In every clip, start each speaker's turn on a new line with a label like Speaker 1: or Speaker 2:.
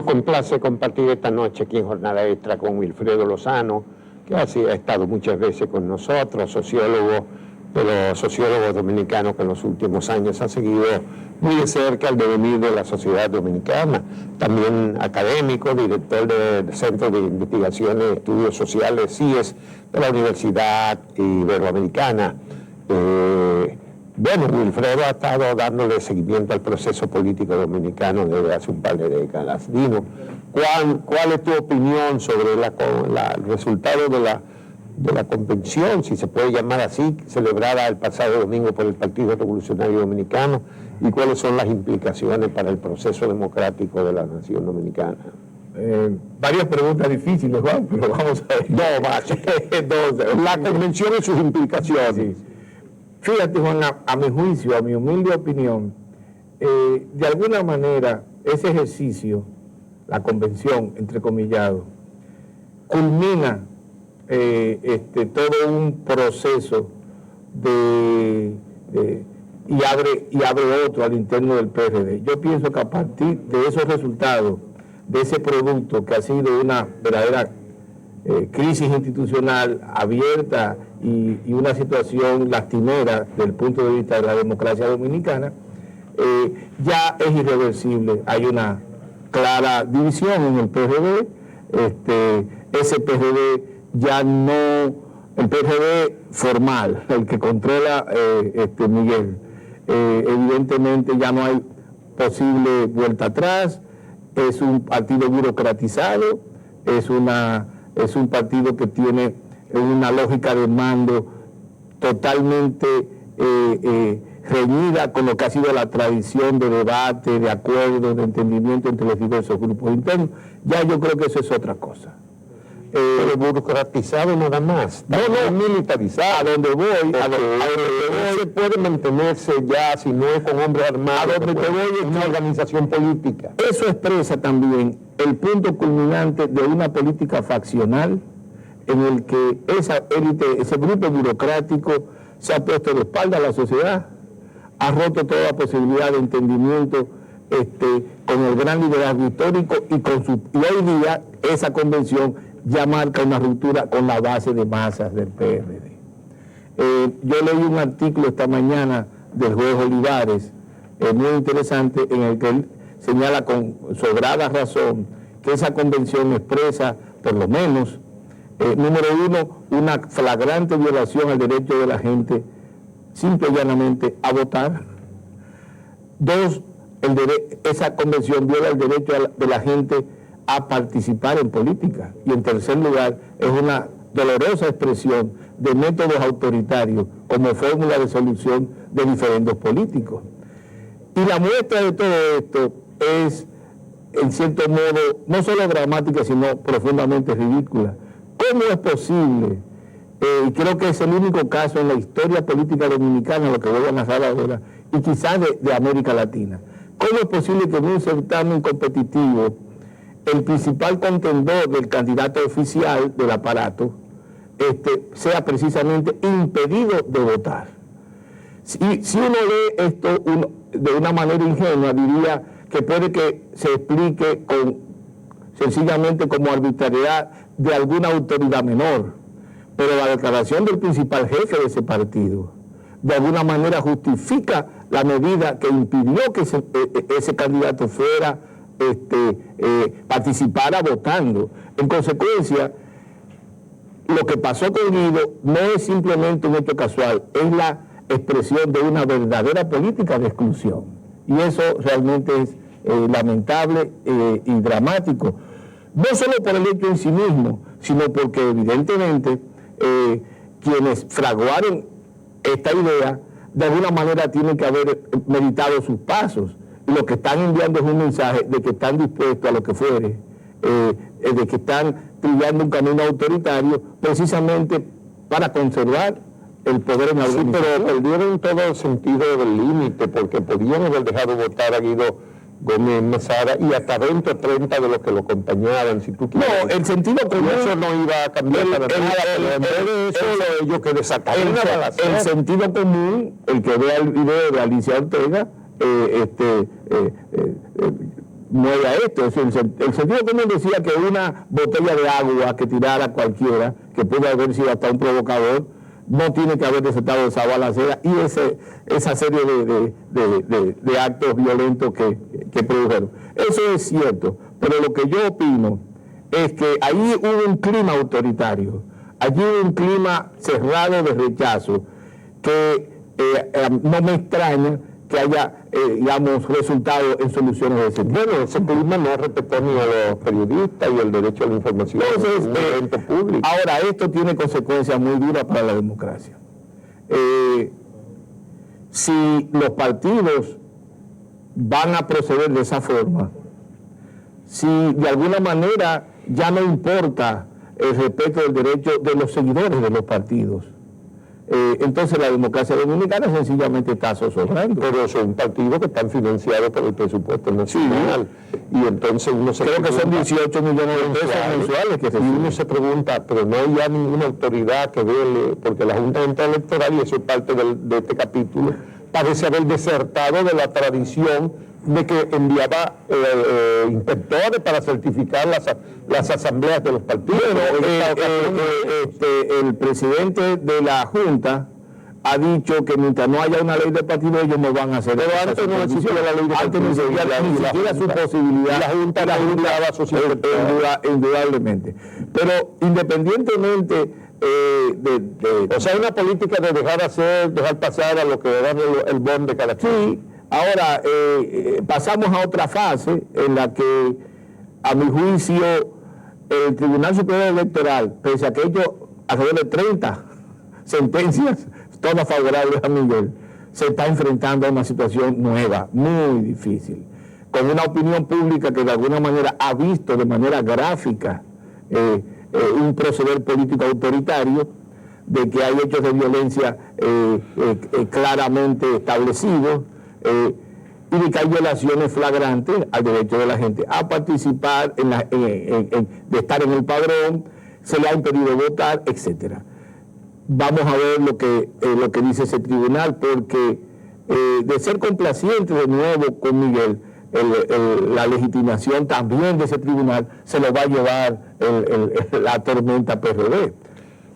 Speaker 1: Nos complace compartir esta noche aquí en Jornada Extra con Wilfredo Lozano, que ha estado muchas veces con nosotros, sociólogo de los sociólogos dominicanos que en los últimos años ha seguido muy de cerca el devenir de la sociedad dominicana. También académico, director del Centro de Investigaciones y Estudios Sociales, CIES, de la Universidad Iberoamericana. Bueno, Wilfredo ha estado dándole seguimiento al proceso político dominicano desde hace un par de décadas. Dino, ¿cuál es tu opinión sobre el resultado de la convención, si se puede llamar así, celebrada el pasado domingo por el Partido Revolucionario Dominicano, y cuáles son las implicaciones para el proceso democrático de la nación dominicana?
Speaker 2: Varias preguntas difíciles, Juan, pero vamos a ver.
Speaker 1: No, más. La convención y sus implicaciones.
Speaker 2: Sí. Fíjate, Juan, a mi juicio, a mi humilde opinión, de alguna manera ese ejercicio, la convención, entrecomillado, culmina todo un proceso y abre otro al interno del PRD. Yo pienso que a partir de esos resultados, de ese producto que ha sido una verdadera crisis institucional abierta y una situación lastimera desde el punto de vista de la democracia dominicana, ya es irreversible. Hay una clara división en el PRD. Ese PRD ya no, el PRD formal, el que controla Miguel, evidentemente ya no hay posible vuelta atrás. Es un partido burocratizado, es un partido que tiene una lógica de mando totalmente reñida con lo que ha sido la tradición de debate, de acuerdo, de entendimiento entre los diversos grupos internos. Ya yo creo que eso es otra cosa.
Speaker 1: Pero burocratizado nada más, no militarizado.
Speaker 2: A donde voy,
Speaker 1: se puede mantenerse ya, si no es con hombres armados,
Speaker 2: a donde te voy es
Speaker 1: una organización política.
Speaker 2: Eso expresa también el punto culminante de una política faccional en el que esa élite, ese grupo burocrático se ha puesto de espalda a la sociedad, ha roto toda posibilidad de entendimiento con el gran liderazgo histórico y hoy día esa convención ya marca una ruptura con la base de masas del PRD. Yo leí un artículo esta mañana del juez Olivares, muy interesante, en el que él señala con sobrada razón que esa convención expresa, por lo menos, número uno, una flagrante violación al derecho de la gente, simple y llanamente, a votar. Dos, esa convención viola el derecho de la gente a participar en política. Y en tercer lugar, es una dolorosa expresión de métodos autoritarios como fórmula de solución de diferendos políticos. Y la muestra de todo esto es, en cierto modo, no solo dramática, sino profundamente ridícula. ¿Cómo es posible? Y creo que es el único caso en la historia política dominicana, lo que voy a narrar ahora, y quizás de América Latina. ¿Cómo es posible que en un certamen competitivo el principal contendor del candidato oficial del aparato sea precisamente impedido de votar? Si uno lee esto de una manera ingenua, diría que puede que se explique sencillamente como arbitrariedad de alguna autoridad menor, pero la declaración del principal jefe de ese partido de alguna manera justifica la medida que impidió que ese candidato fuera participara votando. En consecuencia, lo que pasó con Guido no es simplemente un hecho casual, es la expresión de una verdadera política de exclusión. Y eso realmente es lamentable y dramático, no solo por el hecho en sí mismo, sino porque evidentemente quienes fraguaron esta idea de alguna manera tienen que haber meditado sus pasos. Lo que están enviando es un mensaje de que están dispuestos a lo que fuere, de que están trillando un camino autoritario precisamente para conservar el poder en la organización.
Speaker 1: Sí, pero perdieron todo el sentido del límite, porque podían haber dejado votar a Guido Gómez Mazara y hasta 20 o 30 de los que lo acompañaban, si tú quieres.
Speaker 2: No, el sentido común,
Speaker 1: eso no iba a cambiar para nada, pero en vez de eso, ellos que desataron
Speaker 2: el sentido común, el que vea el video de Alicia Ortega, mueve a esto. El sentido común decía que una botella de agua que tirara cualquiera, que puede haber sido hasta un provocador, no tiene que haber desatado esa balacera y esa serie de actos violentos que produjeron. Eso es cierto, pero lo que yo opino es que ahí hubo un clima autoritario, allí hubo un clima cerrado de rechazo, que no me extraña que haya, digamos, resultado en soluciones de ese tipo.
Speaker 1: Bueno, ese clima no respetó ni a los periodistas y el derecho a la información.
Speaker 2: Entonces,
Speaker 1: un evento público.
Speaker 2: Ahora, esto tiene consecuencias muy duras para la democracia. Si los partidos van a proceder de esa forma, si de alguna manera ya no importa el respeto del derecho de los seguidores de los partidos, entonces la democracia dominicana sencillamente está zozobrando.
Speaker 1: Pero son partidos que están financiados por el presupuesto nacional. Sí. Y entonces uno se
Speaker 2: creo que son 18 millones de pesos mensuales que
Speaker 1: y uno se pregunta, pero no hay ya ninguna autoridad que vele, porque la Junta Central Electoral, y eso es parte de este capítulo, parece haber desertado de la tradición de que enviaba inspectores para certificar las asambleas de los partidos.
Speaker 2: El presidente de la Junta ha dicho que mientras no haya una ley de partido ellos no van a hacer.
Speaker 1: Pero antes no existía la ley de partido.
Speaker 2: Antes ni siquiera su posibilidad.
Speaker 1: La Junta a sociedad
Speaker 2: indudablemente. Pero independientemente
Speaker 1: o sea, una política de dejar pasar a lo que era el bono de cada quien.
Speaker 2: Sí. Ahora, pasamos a otra fase en la que, a mi juicio, el Tribunal Superior Electoral, pese a que ellos, alrededor de 30 sentencias, todas favorables a Miguel, se está enfrentando a una situación nueva, muy difícil, con una opinión pública que de alguna manera ha visto de manera gráfica un proceder político autoritario, de que hay hechos de violencia claramente establecidos, y de que hay violaciones flagrantes al derecho de la gente a participar, de estar en el padrón, se le ha impedido votar, etcétera. Vamos a ver lo que dice ese tribunal, porque de ser complaciente de nuevo con Miguel, la legitimación también de ese tribunal se lo va a llevar la tormenta PRD.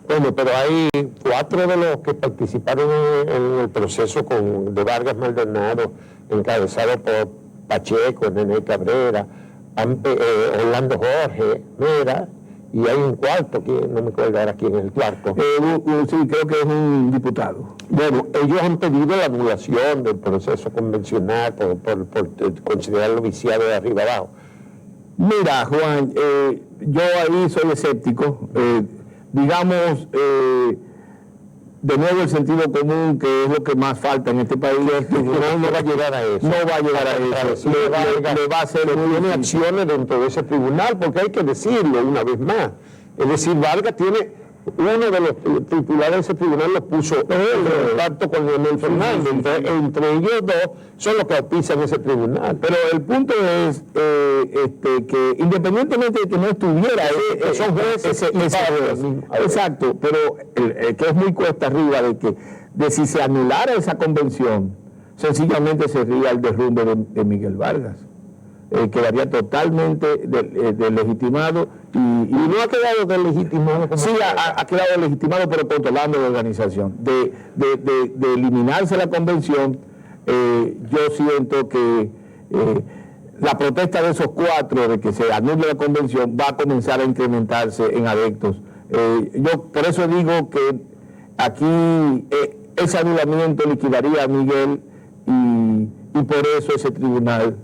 Speaker 1: Bueno, pero hay 4 de los que participaron en el proceso de Vargas Maldonado, encabezado por Pacheco, Nene Cabrera, Orlando Jorge, Mera, y hay un cuarto, que no me acuerdo ahora quién es el cuarto.
Speaker 2: Sí, creo que es un diputado.
Speaker 1: Bueno, ellos han pedido la anulación del proceso convencional por considerarlo viciado de arriba abajo.
Speaker 2: Mira, Juan, yo ahí soy escéptico. Digamos, de nuevo el sentido común, que es lo que más falta en este país.
Speaker 1: El tribunal no va a llegar a eso.
Speaker 2: No va a llegar a eso. Le va a hacer
Speaker 1: tiene acciones dentro de ese tribunal, porque hay que decirlo una vez más. Es decir, Vargas tiene, uno de los titulares de ese tribunal lo puso en contacto con Leonel Fernández. Entre ellos dos son los que auspician ese tribunal.
Speaker 2: Pero el punto es que independientemente de que no estuviera, son jueces, exacto, pero que es muy cuesta arriba de si se anulara esa convención, sencillamente sería el derrumbe de Miguel Vargas. Quedaría totalmente deslegitimado y
Speaker 1: no ha quedado deslegitimado.
Speaker 2: Sí, ha quedado legitimado, pero controlando la organización. De eliminarse la convención, yo siento que la protesta de esos 4 de que se anule la convención va a comenzar a incrementarse en adeptos. Yo por eso digo que aquí ese anulamiento liquidaría a Miguel y por eso ese tribunal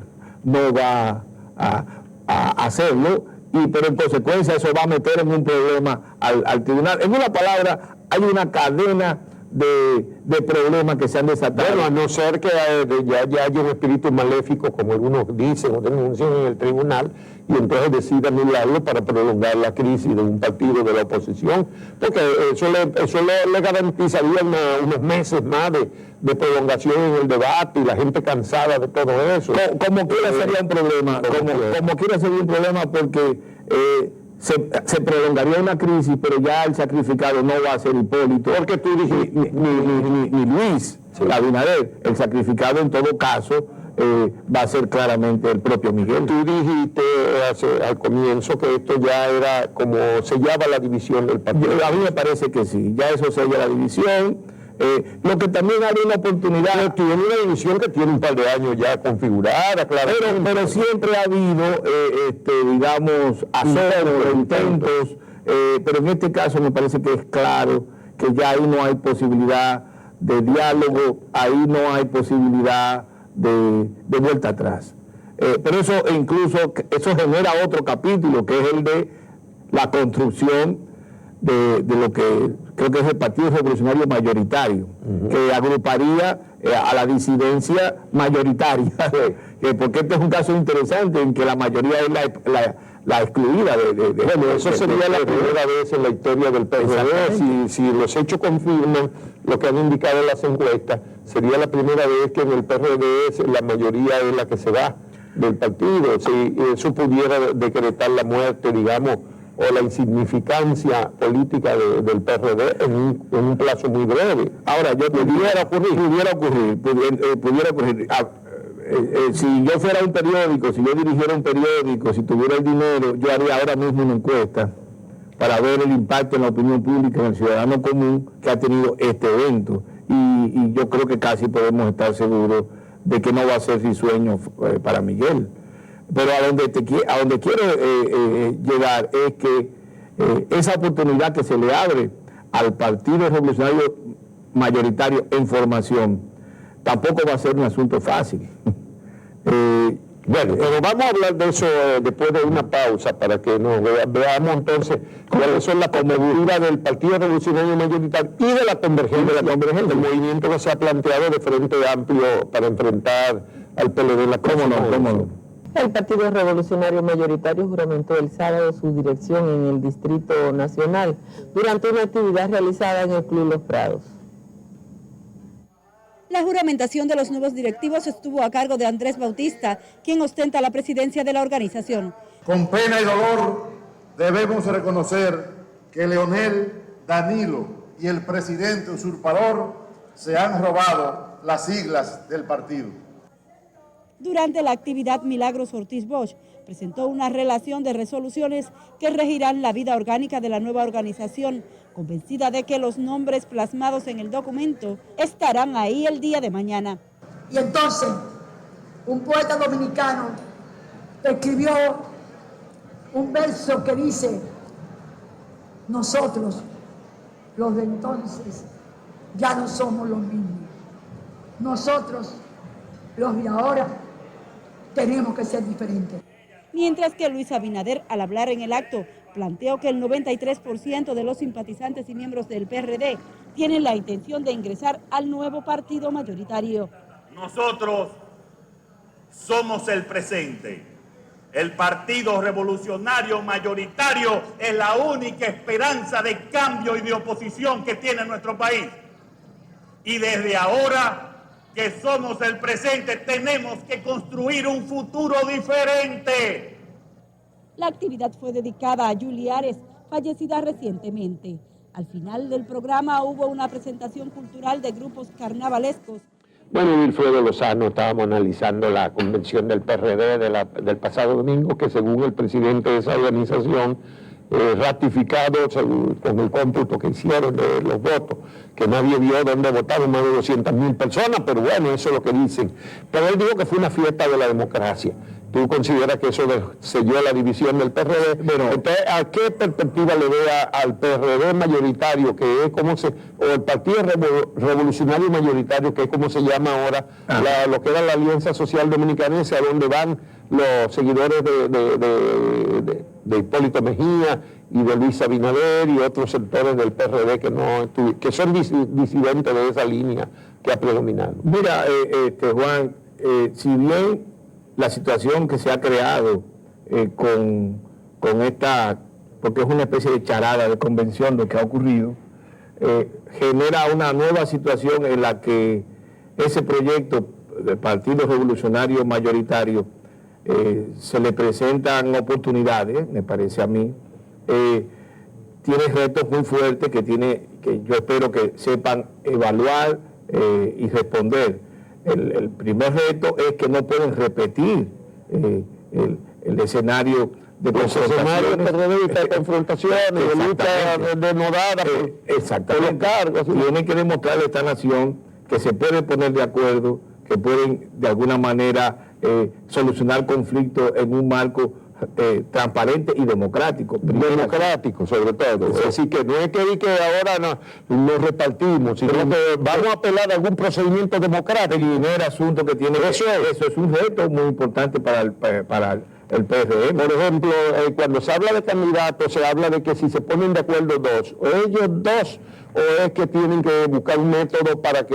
Speaker 2: no va a hacerlo, pero en consecuencia eso va a meter en un problema al tribunal. En una palabra, hay una cadena de problemas que se han desatado.
Speaker 1: Bueno, a no ser que ya haya un espíritu maléfico, como algunos dicen o denuncian en el tribunal, y entonces decida anularlo para prolongar la crisis de un partido de la oposición, porque eso le garantizaría unos meses más de prolongación en el debate y la gente cansada de todo eso.
Speaker 2: Como quiera sería un problema, como quiera sería un problema, porque se prolongaría una crisis, pero ya el sacrificado no va a ser Hipólito, porque tú dijiste, ni Luis Abinader. El sacrificado en todo caso va a ser claramente el propio Miguel.
Speaker 1: Tú dijiste al comienzo que esto ya era como sellaba la división del partido.
Speaker 2: A mí me parece que sí, ya eso sella la división. Lo que también abre una oportunidad.
Speaker 1: Pero tiene una división que tiene un par de años ya configurada, claro.
Speaker 2: Pero siempre ha habido, digamos, asombros, intentos, pero en este caso me parece que es claro que ya ahí no hay posibilidad de diálogo, ahí no hay posibilidad de vuelta atrás. Pero eso incluso, eso genera otro capítulo, que es el de la construcción de lo que creo que es el Partido Revolucionario Mayoritario, que agruparía a la disidencia mayoritaria, porque este es un caso interesante en que la mayoría es la excluida
Speaker 1: bueno, eso sería la primera vez en la historia del PRD. Si los hechos confirman lo que han indicado las encuestas, sería la primera vez que en el PRD la mayoría es la que se va del partido. Si eso pudiera decretar la muerte, digamos, o la insignificancia política del PRD en un plazo muy breve.
Speaker 2: Ahora, pudiera ocurrir. Si yo fuera un periódico, si yo dirigiera un periódico, si tuviera el dinero, yo haría ahora mismo una encuesta para ver el impacto en la opinión pública, en el ciudadano común que ha tenido este evento. Y yo creo que casi podemos estar seguros de que no va a ser risueño para Miguel. Pero a donde quiero llegar es que esa oportunidad que se le abre al Partido Revolucionario Mayoritario en formación tampoco va a ser un asunto fácil.
Speaker 1: Bueno, pero vamos a hablar de eso después de una pausa para que nos veamos entonces cuáles son las coberturas del Partido Revolucionario Mayoritario y de la convergencia, del movimiento que se ha planteado de Frente Amplio para enfrentar al PLD.
Speaker 2: ¿Cómo no?
Speaker 3: El Partido Revolucionario Mayoritario juramentó el sábado su dirección en el Distrito Nacional durante una actividad realizada en el Club Los Prados.
Speaker 4: La juramentación de los nuevos directivos estuvo a cargo de Andrés Bautista, quien ostenta la presidencia de la organización.
Speaker 5: Con pena y dolor debemos reconocer que Leonel, Danilo y el presidente usurpador se han robado las siglas del partido.
Speaker 4: Durante la actividad, Milagros Ortiz Bosch presentó una relación de resoluciones que regirán la vida orgánica de la nueva organización, convencida de que los nombres plasmados en el documento estarán ahí el día de mañana.
Speaker 6: Y entonces, un poeta dominicano escribió un verso que dice: nosotros, los de entonces, ya no somos los mismos. Nosotros, los de ahora, tenemos que ser diferentes.
Speaker 4: Mientras que Luis Abinader, al hablar en el acto, planteó que el 93% de los simpatizantes y miembros del PRD tienen la intención de ingresar al nuevo partido mayoritario.
Speaker 7: Nosotros somos el presente. El Partido Revolucionario Mayoritario es la única esperanza de cambio y de oposición que tiene nuestro país. Y desde ahora que somos el presente, tenemos que construir un futuro diferente.
Speaker 4: La actividad fue dedicada a Julie Ares, fallecida recientemente. Al final del programa hubo una presentación cultural de grupos carnavalescos.
Speaker 1: Bueno, Wilfredo Lozano, estábamos analizando la convención del PRD del pasado domingo, que según el presidente de esa organización, ratificado con el cómputo que hicieron de los votos, que nadie vio dónde votaron más de 200.000 personas, pero bueno, eso es lo que dicen. Pero él dijo que fue una fiesta de la democracia. ¿Tú consideras que eso selló la división del PRD? Bueno, entonces, ¿a qué perspectiva le ve al PRD mayoritario, que es como o el Partido Revolucionario Mayoritario, que es como se llama ahora, lo que era la Alianza Social Dominicana, a donde van los seguidores de Hipólito Mejía y de Luis Abinader y otros sectores del PRD que son disidentes de esa línea que ha predominado?
Speaker 2: Mira, Juan, si bien la situación que se ha creado con esta, porque es una especie de charada de convención lo que ha ocurrido, genera una nueva situación en la que ese proyecto del Partido Revolucionario Mayoritario se le presentan oportunidades, me parece a mí. Tiene retos muy fuertes que yo espero que sepan evaluar y responder. El primer reto es que no pueden repetir el escenario de
Speaker 1: confrontaciones, de lucha denodada
Speaker 2: por los cargos. Tienen que demostrarle a esta nación que se puede poner de acuerdo, que pueden de alguna manera solucionar conflictos en un marco transparente y democrático.
Speaker 1: Democrático, sobre todo. Sí. Así que no es que ahora nos repartimos, sino que vamos a apelar a algún procedimiento democrático.
Speaker 2: El primer asunto que tiene eso es un reto muy importante para el PRM.
Speaker 1: Por ejemplo, cuando se habla de candidatos, se habla de que si se ponen de acuerdo dos, o ellos dos, o es que tienen que buscar un método para que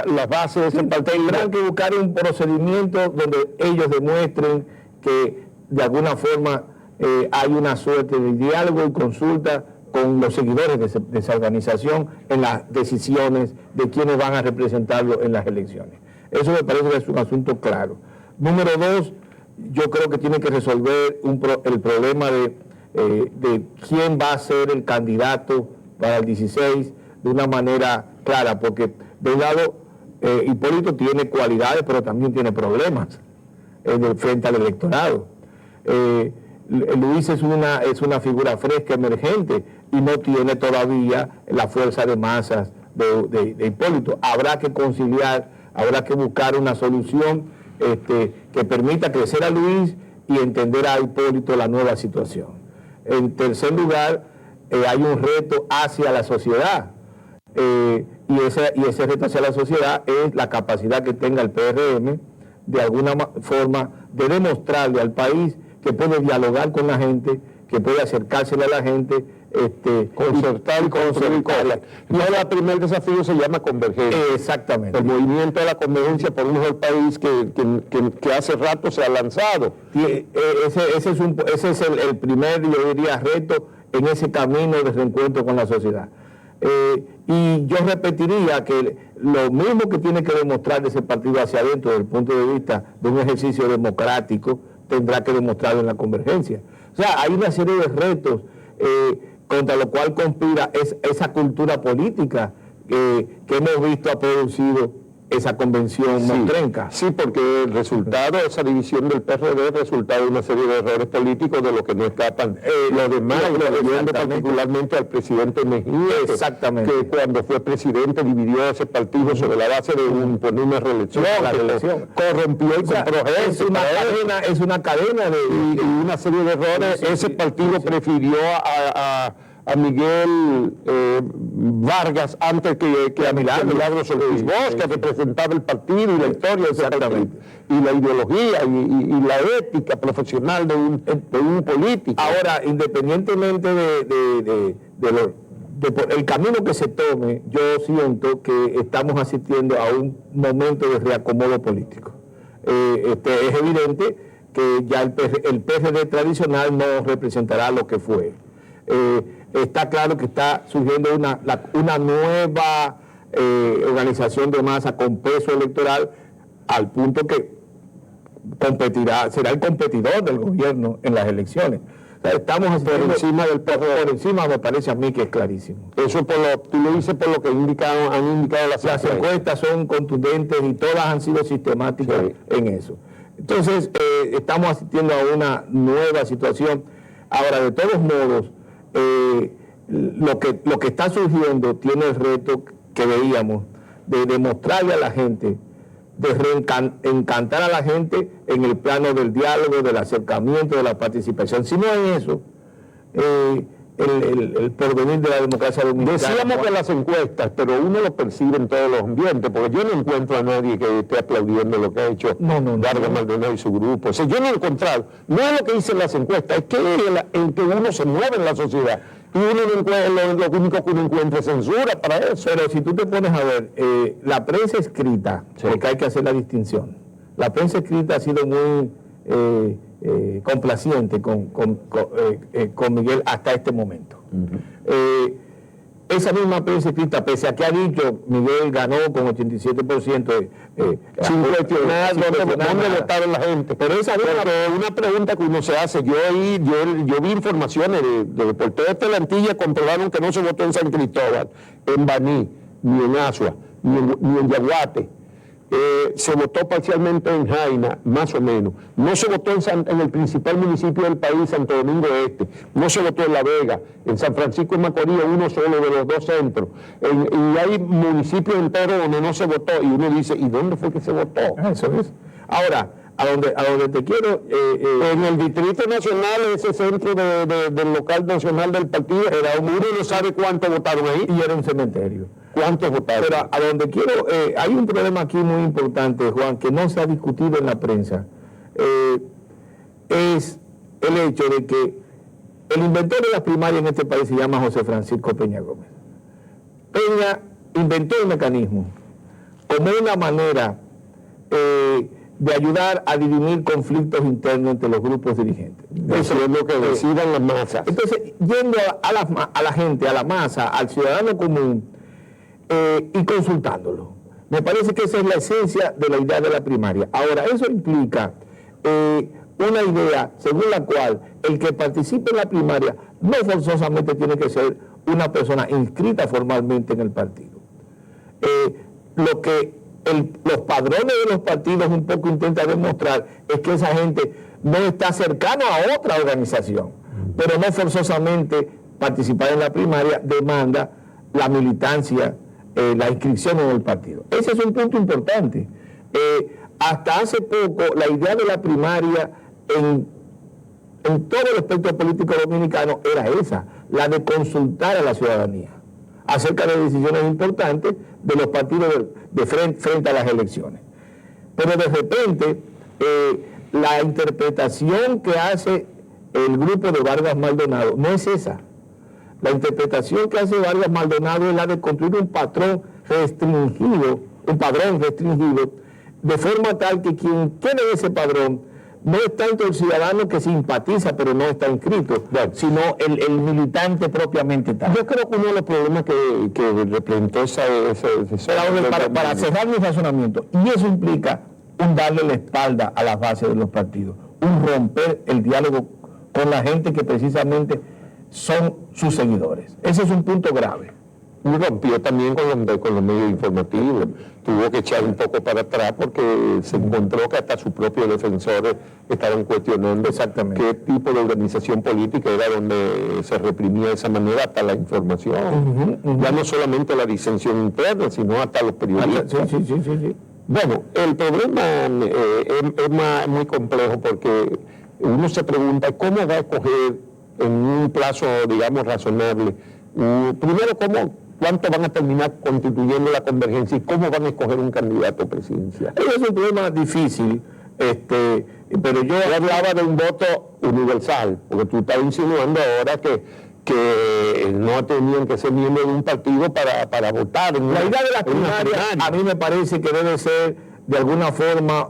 Speaker 1: las bases
Speaker 2: tendrán que buscar un procedimiento donde ellos demuestren que de alguna forma hay una suerte de diálogo y consulta con los seguidores de esa organización en las decisiones de quienes van a representarlo en las elecciones. Eso me parece que es un asunto claro. Número dos, yo creo que tiene que resolver el problema de quién va a ser el candidato para el 16 de una manera clara, porque de un lado Hipólito tiene cualidades, pero también tiene problemas frente al electorado. Luis es una figura fresca, emergente, y no tiene todavía la fuerza de masas de Hipólito. Habrá que conciliar, habrá que buscar una solución que permita crecer a Luis y entender a Hipólito la nueva situación. En tercer lugar, hay un reto hacia la sociedad, y ese reto hacia la sociedad es la capacidad que tenga el PRM de alguna forma de demostrarle al país que puede dialogar con la gente, que puede acercársele a la gente,
Speaker 1: concertar y concertar. Y ahora el primer desafío se llama convergencia.
Speaker 2: Exactamente.
Speaker 1: El movimiento de la convergencia por un mejor país que hace rato se ha lanzado.
Speaker 2: Ese es el primer, yo diría, reto en ese camino de reencuentro con la sociedad. Y yo repetiría que lo mismo que tiene que demostrar ese partido hacia adentro desde el punto de vista de un ejercicio democrático, tendrá que demostrarlo en la convergencia. O sea, hay una serie de retos contra lo cual conspira esa cultura política que hemos visto ha producido esa convención mostrenca.
Speaker 1: Sí, porque el resultado de esa división del PRD es resultado de una serie de errores políticos de los que no escapan los demás, incluyendo particularmente al presidente Mejía, que cuando fue presidente dividió ese partido sobre la base de imponer una reelección, corrompió y compró gente.
Speaker 2: Es una cadena
Speaker 1: y una serie de errores. Ese partido prefirió a Miguel Vargas antes que a Milagros Ortiz Bosch, que representaba el partido y la historia y la ideología y la ética profesional de un político.
Speaker 2: Ahora, independientemente del camino que se tome, yo siento que estamos asistiendo a un momento de reacomodo político. Es evidente que ya el PRD tradicional no representará lo que fue. Está claro que está surgiendo una nueva organización de masa con peso electoral al punto que será el competidor del gobierno en las elecciones. O sea, estamos por encima del PRD. Por encima me parece a mí que es clarísimo.
Speaker 1: Eso tú lo dices por lo que han indicado las
Speaker 2: encuestas son contundentes y todas han sido sistemáticas en eso. Entonces, estamos asistiendo a una nueva situación. Ahora, de todos modos, lo que está surgiendo tiene el reto que veíamos de demostrarle a la gente, de encantar a la gente en el plano del diálogo, del acercamiento, de la participación. Si no hay eso, el porvenir de la democracia dominicana.
Speaker 1: Decíamos de las encuestas, pero uno lo percibe en todos los ambientes, porque yo no encuentro a nadie que esté aplaudiendo lo que ha hecho Vargas Maldonado y su grupo. O sea, yo no he encontrado, no es lo que dicen las encuestas, es que en que uno se mueve en la sociedad. Y uno no encuentra, lo único que uno encuentra es censura para eso.
Speaker 2: Pero si tú te pones a ver, la prensa escrita, porque hay que hacer la distinción, la prensa escrita ha sido muy complaciente con Miguel hasta este momento. Esa misma prensa escrita, pese a que ha dicho Miguel ganó con 87%,
Speaker 1: sin cuestionar dónde votaron la gente.
Speaker 2: Pero esa
Speaker 1: una pregunta que uno se hace, yo vi informaciones de reporteros de Telantilla comprobaron que no se votó en San Cristóbal, en Baní, ni en Asua, ni en Yaguate. se votó parcialmente en Jaina, más o menos. No se votó en el principal municipio del país, Santo Domingo Este. No se votó en La Vega. En San Francisco de Macorís, uno solo de los dos centros. Y hay municipios enteros donde no se votó. Y uno dice, ¿y dónde fue que se votó?
Speaker 2: Eso es. Ahora, a donde te quiero...
Speaker 1: en el Distrito Nacional, ese centro del local nacional del partido, uno no sabe cuántos votaron ahí.
Speaker 2: Y era un cementerio.
Speaker 1: ¿Cuántos votaron?
Speaker 2: Pero a donde quiero... hay un problema aquí muy importante, Juan, que no se ha discutido en la prensa. Es el hecho de que el inventor de las primarias en este país se llama José Francisco Peña Gómez. Peña inventó el mecanismo como una manera de ayudar a dirimir conflictos internos entre los grupos dirigentes.
Speaker 1: Eso es lo que decidan las masas.
Speaker 2: Entonces, yendo a la gente, a la masa, al ciudadano común, y consultándolo. Me parece que esa es la esencia de la idea de la primaria. Ahora, eso implica una idea según la cual el que participe en la primaria no forzosamente tiene que ser una persona inscrita formalmente en el partido. Lo que los padrones de los partidos un poco intentan demostrar es que esa gente no está cercana a otra organización, pero no forzosamente participar en la primaria demanda la militancia, la inscripción en el partido. Ese es un punto importante. Hasta hace poco la idea de la primaria en todo el espectro político dominicano era esa, la de consultar a la ciudadanía acerca de decisiones importantes de los partidos frente a las elecciones. Pero de repente, la interpretación que hace el grupo de Vargas Maldonado no es esa. La interpretación que hace Vargas Maldonado es la de construir un padrón restringido, de forma tal que quien quede en ese padrón no es tanto el ciudadano que simpatiza pero no está inscrito, sino el militante propiamente tal.
Speaker 1: Yo creo que uno de los problemas que representó
Speaker 2: para cerrar mi razonamiento, y eso implica un darle la espalda a las bases de los partidos, un romper el diálogo con la gente que precisamente son sus seguidores. Ese es un punto grave.
Speaker 1: Y rompió también con los medios informativos. Tuvo que echar un poco para atrás porque se encontró que hasta sus propios defensores estaban cuestionando
Speaker 2: exactamente
Speaker 1: qué tipo de organización política era donde se reprimía de esa manera hasta la información. Ya no solamente la disensión interna, sino hasta los periodistas.
Speaker 2: Sí.
Speaker 1: Bueno, el problema es muy complejo porque uno se pregunta cómo va a escoger en un plazo, digamos, razonable. Primero, ¿cuánto van a terminar constituyendo la convergencia y cómo van a escoger un candidato presidencial?
Speaker 2: Eso es un problema difícil, pero yo
Speaker 1: hablaba de un voto universal, porque tú estás insinuando ahora que no tenían que ser miembros de un partido para votar.
Speaker 2: La idea de la primaria a mí me parece que debe ser de alguna forma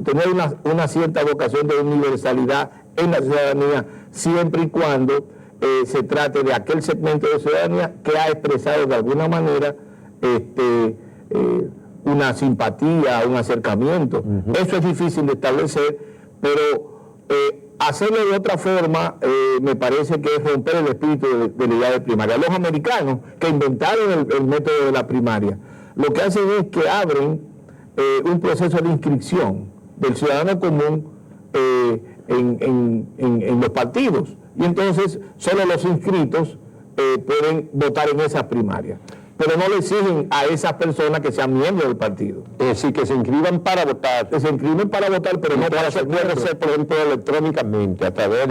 Speaker 2: tener una cierta vocación de universalidad en la ciudadanía, siempre y cuando se trate de aquel segmento de ciudadanía que ha expresado de alguna manera una simpatía, un acercamiento. Eso es difícil de establecer, pero hacerlo de otra forma me parece que es romper el espíritu de la idea de primaria. Los americanos que inventaron el método de la primaria, lo que hacen es que abren un proceso de inscripción del ciudadano común en los partidos. Y entonces solo los inscritos pueden votar en esas primarias. Pero no le exigen a esas personas que sean miembros del partido.
Speaker 1: Es decir, que se inscriban para votar.
Speaker 2: Que se inscriben para votar, pero no para ser
Speaker 1: puede ser, por ejemplo, electrónicamente, a través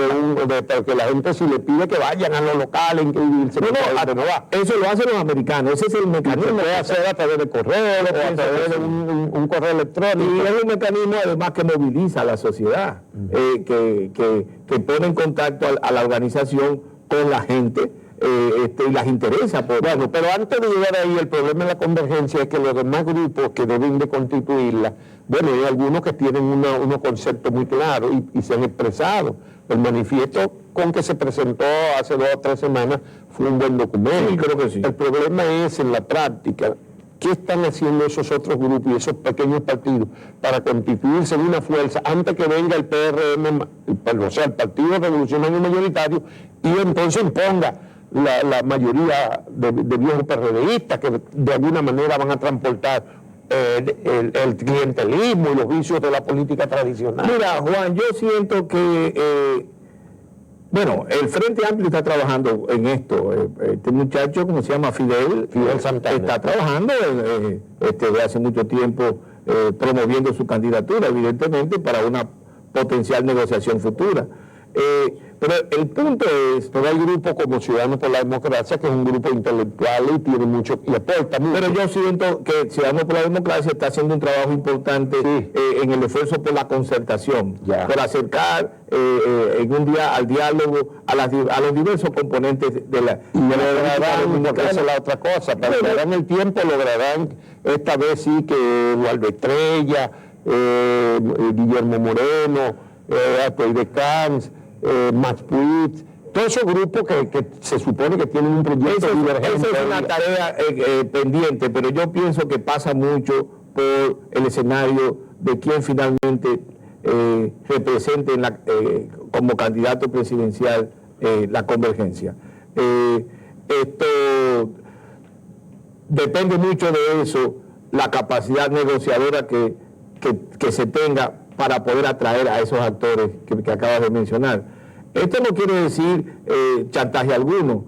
Speaker 1: porque la gente si le pide que vayan a los locales, inscribirse.
Speaker 2: No va. Eso lo hacen los americanos, ese es el mecanismo.
Speaker 1: Se puede hacer a través de correo, a través de un correo electrónico.
Speaker 2: Y es un mecanismo además que moviliza a la sociedad, que pone en contacto a la organización con la gente, y las interesa.
Speaker 1: Bueno, pero antes de llegar ahí, el problema de la convergencia es que los demás grupos que deben de constituirla, bueno, hay algunos que tienen unos conceptos muy claros y se han expresado. El manifiesto con que se presentó hace 2 o 3 semanas fue un buen documento.
Speaker 2: Sí, creo que sí.
Speaker 1: El problema es en la práctica. ¿Qué están haciendo esos otros grupos y esos pequeños partidos para constituirse en una fuerza antes que venga el PRM, o sea, el Partido Revolucionario Mayoritario, y entonces imponga la mayoría de viejos PRDistas que de alguna manera van a transportar el clientelismo y los vicios de la política tradicional.
Speaker 2: Mira, Juan, yo siento que, bueno, el Frente Amplio está trabajando en esto. Este muchacho, como se llama Fidel
Speaker 1: Santana,
Speaker 2: está trabajando desde hace mucho tiempo promoviendo su candidatura, evidentemente, para una potencial negociación futura. Pero el punto es...
Speaker 1: Pero hay grupos como Ciudadanos por la Democracia, que es un grupo intelectual y tiene mucho, y aporta mucho.
Speaker 2: Pero yo siento que Ciudadanos por la Democracia está haciendo un trabajo importante en el esfuerzo por la concertación, por acercar en un día al diálogo a los diversos componentes de la...
Speaker 1: Y lograrán, porque esa es la otra cosa, perderán el tiempo, lograrán esta vez sí que Eduardo Estrella, Guillermo Moreno, Atoy de Camps, Max Puig, todos esos grupos que se supone que tienen un proyecto divergente.
Speaker 2: Esa es una tarea pendiente, pero yo pienso que pasa mucho por el escenario de quién finalmente represente como candidato presidencial la convergencia. Esto depende mucho de eso, la capacidad negociadora que se tenga para poder atraer a esos actores que acabas de mencionar. Esto no quiere decir chantaje alguno.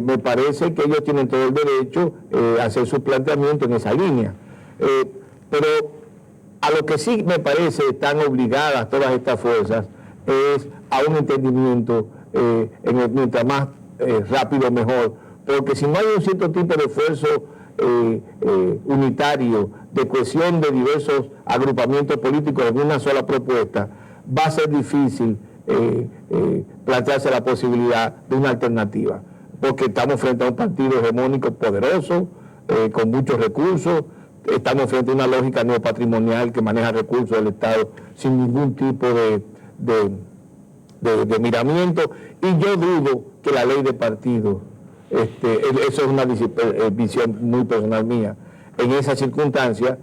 Speaker 2: Me parece que ellos tienen todo el derecho a hacer su planteamiento en esa línea. Pero a lo que sí me parece están obligadas todas estas fuerzas es a un entendimiento mientras más rápido mejor, porque si no hay un cierto tipo de esfuerzo unitario, de cohesión de diversos agrupamientos políticos en una sola propuesta, va a ser difícil plantearse la posibilidad de una alternativa, porque estamos frente a un partido hegemónico poderoso, con muchos recursos, estamos frente a una lógica neopatrimonial que maneja recursos del Estado sin ningún tipo de miramiento, y yo dudo que la ley de partidos, eso es una visión muy personal mía, en esa circunstancia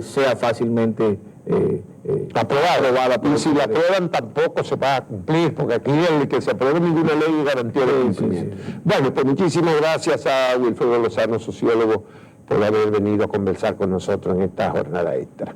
Speaker 2: sea fácilmente aprobada.
Speaker 1: Y si la aprueban tampoco se va a cumplir, porque aquí el que se apruebe ninguna ley garantía de cumplimiento. Bueno, pues muchísimas gracias a Wilfredo Lozano, sociólogo, por haber venido a conversar con nosotros en esta jornada extra.